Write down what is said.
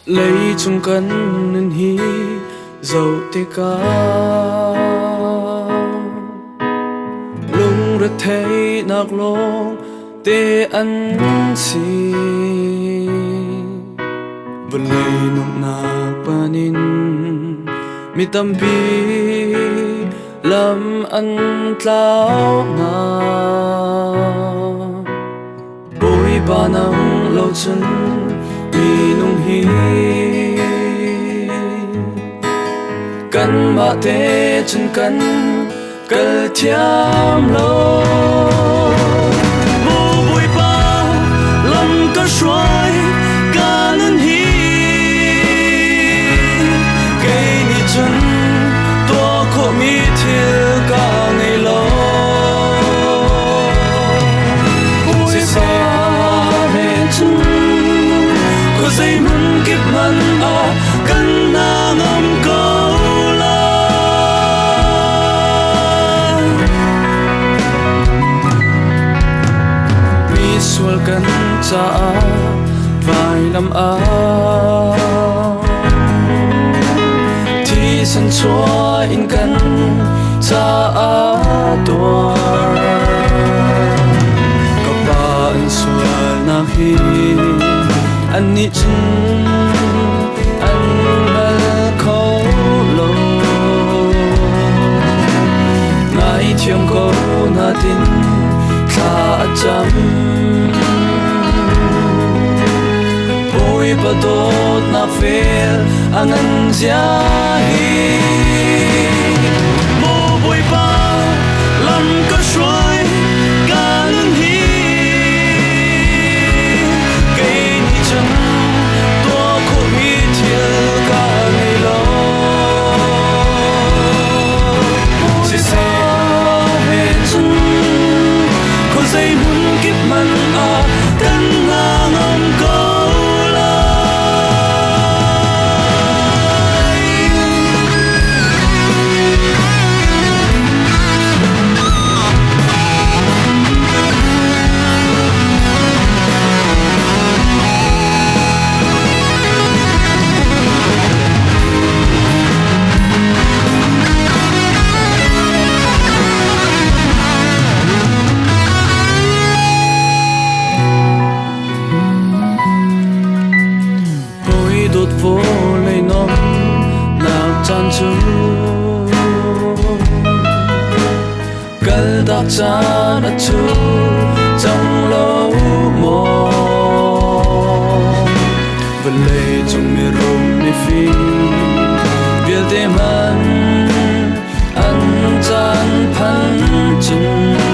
lấy chung cân nên hi dầu tê ca lung rất thấy nạc lông tê ăn xì vẫn lấy nụ nạc panin mi tâm bi lâm ăn tao na bôi ba nắng lâu chân mi nung hi căn mạ tê chân căn cờ thiam lô vô bụi ba lâm cả xoay cả ngân hi cây ni chân tua khổ mi thiêu cả ngày lâu bụi ba hẹn chân có dây muốn kiếp mặn à căn na ngâm câu sual kan cha vai lam a thi san chua in kan cha a tua ka ba an sual na hi an ni chin an al kho lo ngai thiam ko na tin tha cham bôi ba đốt na phèl anh ăn giá hi mô bôi ba làm cả suối cả ngân hi cây ni chân tua khổ mi thiêu cả ngày lâu chỉ xe hẹn chân có dây muốn kiếp mặn à căn ngang ngâm câu đốt vô lấy nón nạc chan chu gal dak cha na chu trong lâu mò vẫn lấy trong mi rum mi phi việc đêm ăn ăn chan phan chân